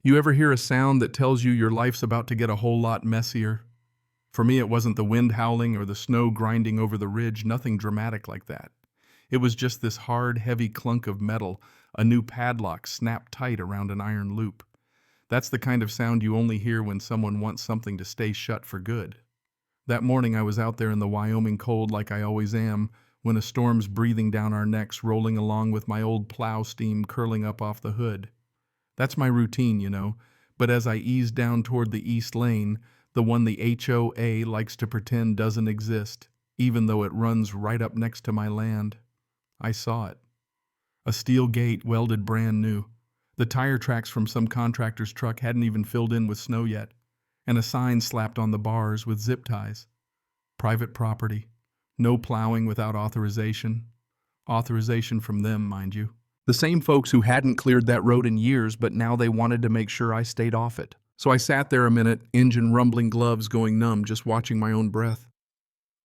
You ever hear a sound that tells you your life's about to get a whole lot messier? For me, it wasn't the wind howling or the snow grinding over the ridge, nothing dramatic like that. It was just this hard, heavy clunk of metal, a new padlock snapped tight around an iron loop. That's the kind of sound you only hear when someone wants something to stay shut for good. That morning I was out there in the Wyoming cold like I always am, when a storm's breathing down our necks, rolling along with my old plow steam curling up off the hood. That's my routine, but as I eased down toward the east lane, the one the HOA likes to pretend doesn't exist, even though it runs right up next to my land, I saw it. A steel gate welded brand new. The tire tracks from some contractor's truck hadn't even filled in with snow yet, and a sign slapped on the bars with zip ties. Private property. No plowing without authorization. Authorization from them, mind you. The same folks who hadn't cleared that road in years, but now they wanted to make sure I stayed off it. So I sat there a minute, engine rumbling, gloves going numb, just watching my own breath.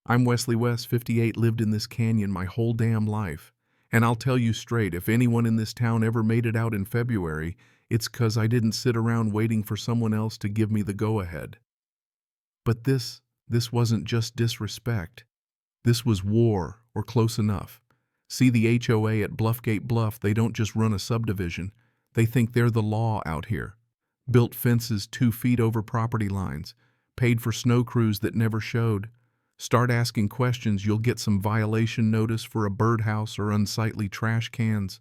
I'm Wesley West, 58, lived in this canyon my whole damn life. And I'll tell you straight, if anyone in this town ever made it out in February, it's 'cause I didn't sit around waiting for someone else to give me the go-ahead. But this wasn't just disrespect. This was war, or close enough. See the HOA at Bluffgate Bluff, they don't just run a subdivision. They think they're the law out here. Built fences 2 feet over property lines. Paid for snow crews that never showed. Start asking questions, you'll get some violation notice for a birdhouse or unsightly trash cans.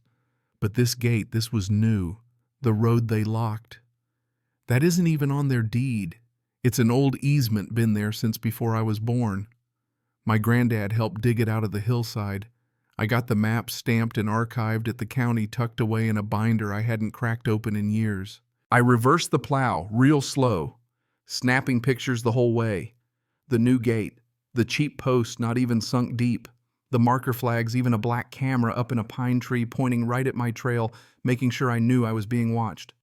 But this gate, this was new. The road they locked. That isn't even on their deed. It's an old easement been there since before I was born. My granddad helped dig it out of the hillside. I got the map stamped and archived at the county tucked away in a binder I hadn't cracked open in years. I reversed the plow, real slow, snapping pictures the whole way. The new gate, the cheap post not even sunk deep, the marker flags, even a black camera up in a pine tree pointing right at my trail, making sure I knew I was being watched.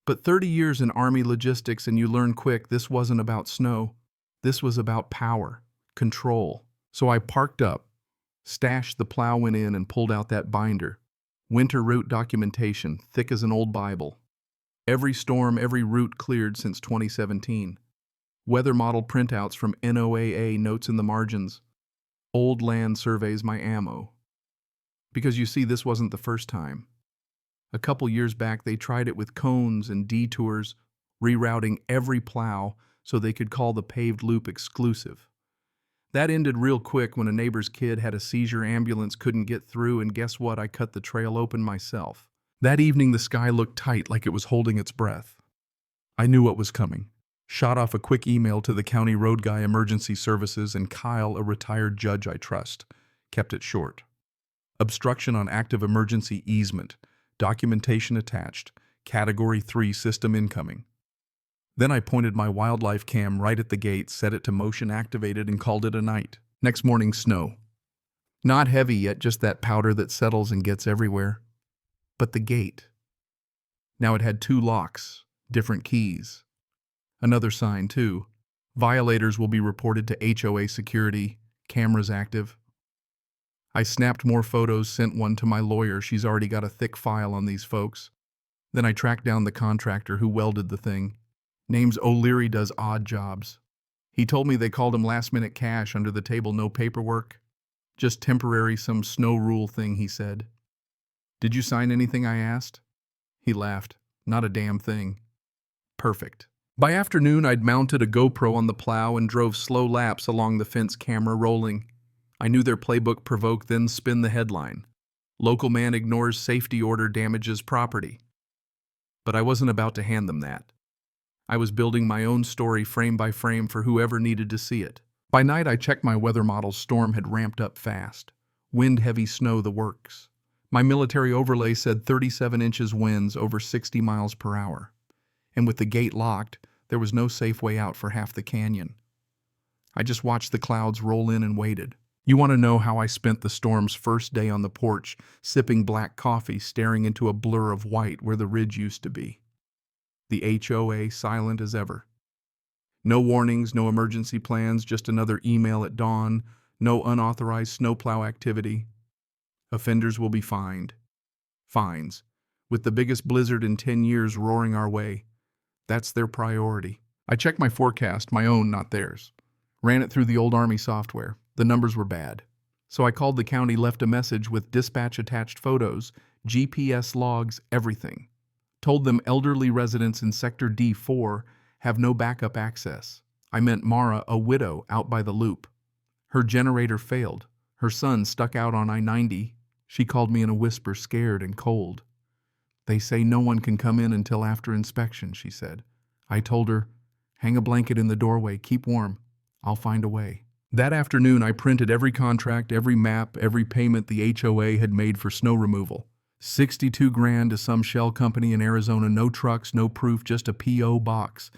But 30 years in Army logistics and you learn quick this wasn't about snow. This was about power, control. So I parked up, stashed the plow, went in and pulled out that binder. Winter route documentation, thick as an old Bible. Every storm, every route cleared since 2017. Weather model printouts from NOAA, notes in the margins. Old land surveys my ammo. Because you see, this wasn't the first time. A couple years back, they tried it with cones and detours, rerouting every plow so they could call the paved loop exclusive. That ended real quick when a neighbor's kid had a seizure, ambulance couldn't get through, and guess what? I cut the trail open myself. That evening, the sky looked tight like it was holding its breath. I knew what was coming. Shot off a quick email to the county road guy, emergency services, and Kyle, a retired judge I trust. Kept it short. Obstruction on active emergency easement. Documentation attached. Category 3 system incoming. Then I pointed my wildlife cam right at the gate, set it to motion activated, and called it a night. Next morning, snow. Not heavy yet, just that powder that settles and gets everywhere. But the gate. Now it had 2 locks, different keys. Another sign, too. Violators will be reported to HOA security, cameras active. I snapped more photos, sent one to my lawyer. She's already got a thick file on these folks. Then I tracked down the contractor who welded the thing. Name's O'Leary, does odd jobs. He told me they called him last-minute cash, under the table, no paperwork. Just temporary, some snow rule thing, he said. Did you sign anything, I asked? He laughed. Not a damn thing. Perfect. By afternoon, I'd mounted a GoPro on the plow and drove slow laps along the fence, camera rolling. I knew their playbook: provoke, then spin the headline. Local man ignores safety order, damages property. But I wasn't about to hand them that. I was building my own story frame by frame for whoever needed to see it. By night, I checked my weather models. Storm had ramped up fast. Wind, heavy snow, the works. My military overlay said 37 inches winds, over 60 miles per hour. And with the gate locked, there was no safe way out for half the canyon. I just watched the clouds roll in and waited. You want to know how I spent the storm's first day on the porch, sipping black coffee, staring into a blur of white where the ridge used to be. The HOA silent as ever. No warnings, no emergency plans, just another email at dawn, no unauthorized snowplow activity. Offenders will be fined. Fines. with the biggest blizzard in 10 years roaring our way. That's their priority. I checked my forecast, my own, not theirs. Ran it through the old Army software. The numbers were bad. So I called the county, left a message with dispatch-attached photos, GPS logs, everything. Told them elderly residents in Sector D4 have no backup access. I meant Mara, a widow, out by the loop. Her generator failed. Her son stuck out on I-90. She called me in a whisper, scared and cold. They say no one can come in until after inspection, she said. I told her, hang a blanket in the doorway, keep warm. I'll find a way. That afternoon, I printed every contract, every map, every payment the HOA had made for snow removal. 62 grand to some shell company in Arizona, no trucks, no proof, just a P.O. box.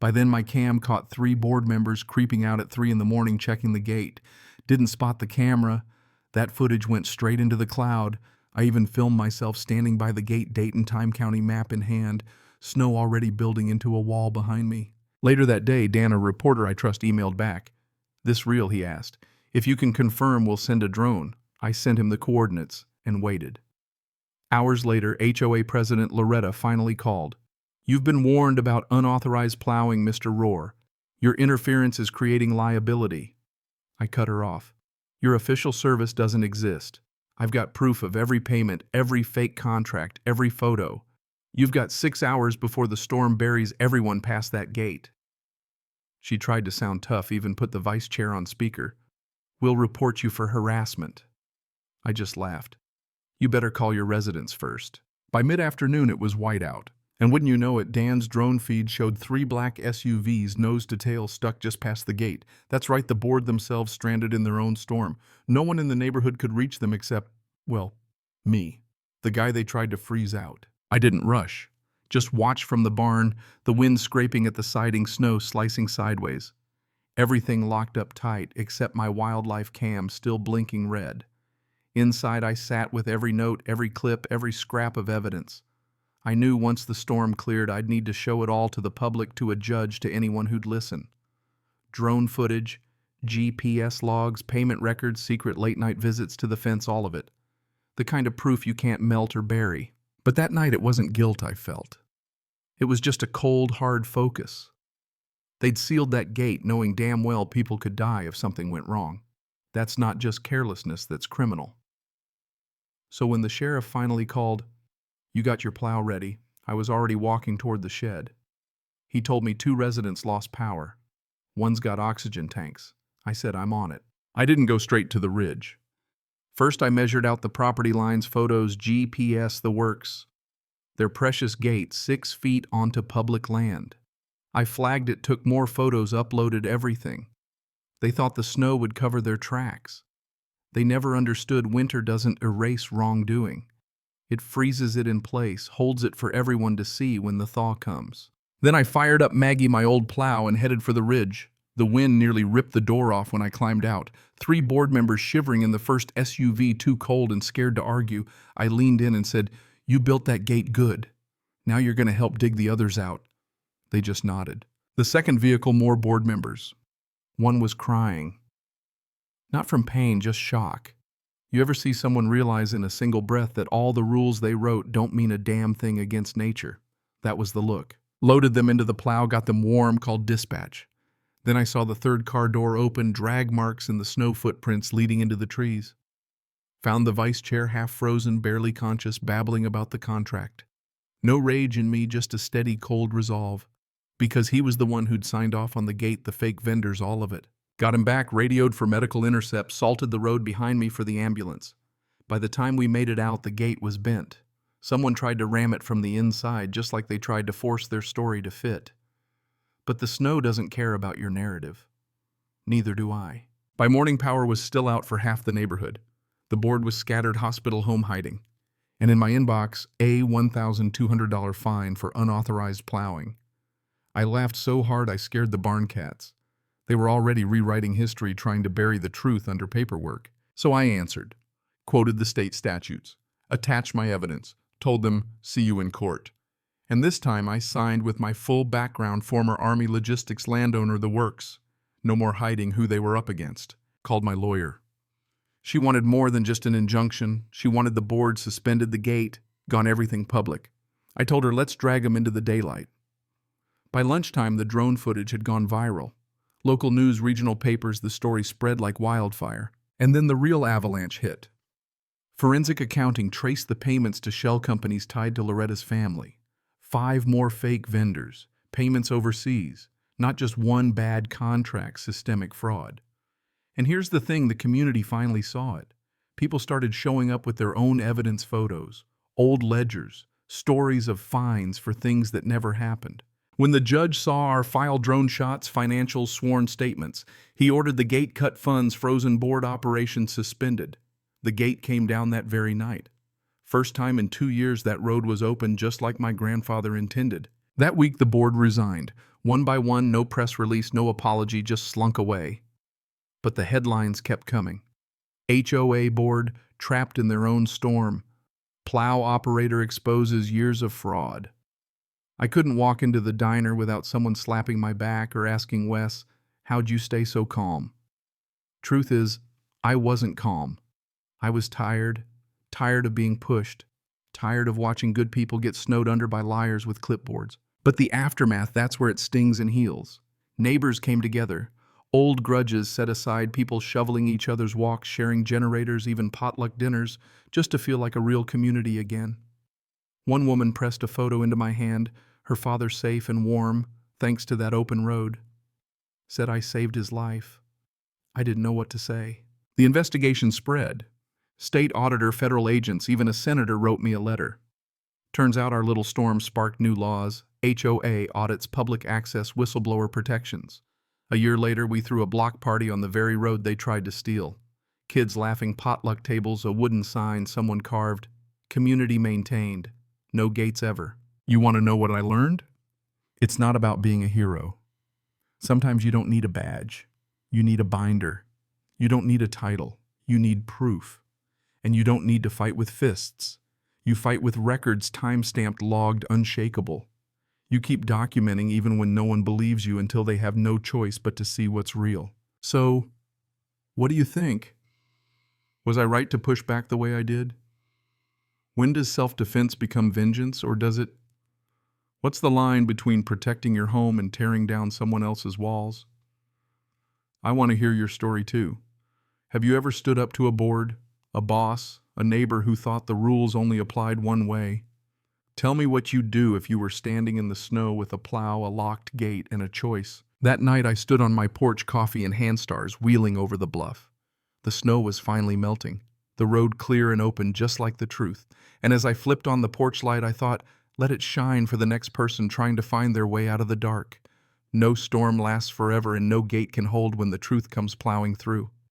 By then, my cam caught 3 board members creeping out at 3 in the morning checking the gate. Didn't spot the camera. That footage went straight into the cloud. I even filmed myself standing by the gate, date and time county map in hand, snow already building into a wall behind me. Later that day, Dan, a reporter I trust, emailed back. This real, he asked. If you can confirm, we'll send a drone. I sent him the coordinates and waited. Hours later, HOA President Loretta finally called. You've been warned about unauthorized plowing, Mr. Rohr. Your interference is creating liability. I cut her off. Your official service doesn't exist. I've got proof of every payment, every fake contract, every photo. You've got 6 hours before the storm buries everyone past that gate. She tried to sound tough, even put the vice chair on speaker. We'll report you for harassment. I just laughed. You better call your residents first. By mid-afternoon, it was white out. And wouldn't you know it, Dan's drone feed showed 3 black SUVs nose to tail stuck just past the gate. That's right, the board themselves stranded in their own storm. No one in the neighborhood could reach them except, well, me. The guy they tried to freeze out. I didn't rush. Just watched from the barn, the wind scraping at the siding, snow slicing sideways. Everything locked up tight except my wildlife cam still blinking red. Inside I sat with every note, every clip, every scrap of evidence. I knew once the storm cleared, I'd need to show it all to the public, to a judge, to anyone who'd listen. Drone footage, GPS logs, payment records, secret late-night visits to the fence, all of it. The kind of proof you can't melt or bury. But that night it wasn't guilt I felt. It was just a cold, hard focus. They'd sealed that gate knowing damn well people could die if something went wrong. That's not just carelessness, that's criminal. So when the sheriff finally called, "You got your plow ready," I was already walking toward the shed. He told me 2 residents lost power. One's got oxygen tanks. I said, I'm on it. I didn't go straight to the ridge. First, I measured out the property lines, photos, GPS, the works. Their precious gate 6 feet onto public land. I flagged it, took more photos, uploaded everything. They thought the snow would cover their tracks. They never understood winter doesn't erase wrongdoing. It freezes it in place, holds it for everyone to see when the thaw comes. Then I fired up Maggie, my old plow, and headed for the ridge. The wind nearly ripped the door off when I climbed out. 3 board members shivering in the first SUV, too cold and scared to argue. I leaned in and said, "You built that gate good. Now you're going to help dig the others out." They just nodded. The second vehicle, more board members. One was crying. Not from pain, just shock. You ever see someone realize in a single breath that all the rules they wrote don't mean a damn thing against nature? That was the look. Loaded them into the plow, got them warm, called dispatch. Then I saw the 3rd car door open, drag marks in the snow footprints leading into the trees. Found the vice chair half frozen, barely conscious, babbling about the contract. No rage in me, just a steady, cold resolve. Because he was the one who'd signed off on the gate, the fake vendors, all of it. Got him back, radioed for medical intercept, salted the road behind me for the ambulance. By the time we made it out, the gate was bent. Someone tried to ram it from the inside, just like they tried to force their story to fit. But the snow doesn't care about your narrative. Neither do I. By morning, power was still out for half the neighborhood. The board was scattered, hospital home hiding. And in my inbox, a $1,200 fine for unauthorized plowing. I laughed so hard I scared the barn cats. They were already rewriting history, trying to bury the truth under paperwork. So I answered, quoted the state statutes, attached my evidence, told them, "See you in court." And this time I signed with my full background, former Army logistics landowner, the works. No more hiding who they were up against. Called my lawyer. She wanted more than just an injunction. She wanted the board suspended, the gate, Gone everything public. I told her, let's drag 'em into the daylight. By lunchtime, the drone footage had gone viral. Local news, regional papers, the story spread like wildfire. And then the real avalanche hit. Forensic accounting traced the payments to shell companies tied to Loretta's family. 5 more fake vendors, payments overseas, not just one bad contract, systemic fraud. And here's the thing, the community finally saw it. People started showing up with their own evidence photos, old ledgers, stories of fines for things that never happened. When the judge saw our file drone shots, financials, sworn statements, he ordered the gate cut funds, frozen board operations suspended. The gate came down that very night. First time in 2 years that road was open just like my grandfather intended. That week the board resigned. One by one, no press release, no apology, just slunk away. But the headlines kept coming. HOA board trapped in their own storm. Plow operator exposes years of fraud. I couldn't walk into the diner without someone slapping my back or asking Wes, how'd you stay so calm? Truth is, I wasn't calm. I was tired of being pushed, tired of watching good people get snowed under by liars with clipboards. But the aftermath, that's where it stings and heals. Neighbors came together. Old grudges set aside, people shoveling each other's walks, sharing generators, even potluck dinners, just to feel like a real community again. One woman pressed a photo into my hand, her father safe and warm, thanks to that open road. Said I saved his life. I didn't know what to say. The investigation spread. State auditor, federal agents, even a senator wrote me a letter. Turns out our little storm sparked new laws. HOA audits public access whistleblower protections. A year later, we threw a block party on the very road they tried to steal. Kids laughing, potluck tables, a wooden sign someone carved. Community maintained. No gates ever. You want to know what I learned? It's not about being a hero. Sometimes you don't need a badge. You need a binder. You don't need a title. You need proof. And you don't need to fight with fists. You fight with records, time-stamped, logged, unshakable. You keep documenting even when no one believes you until they have no choice but to see what's real. So, what do you think? Was I right to push back the way I did? When does self-defense become vengeance, or does it? What's the line between protecting your home and tearing down someone else's walls? I want to hear your story too. Have you ever stood up to a board, a boss, a neighbor who thought the rules only applied one way? Tell me what you'd do if you were standing in the snow with a plow, a locked gate, and a choice. That night I stood on my porch, coffee in hand stars, wheeling over the bluff. The snow was finally melting, the road clear and open just like the truth. And as I flipped on the porch light, I thought, let it shine for the next person trying to find their way out of the dark. No storm lasts forever and no gate can hold when the truth comes plowing through.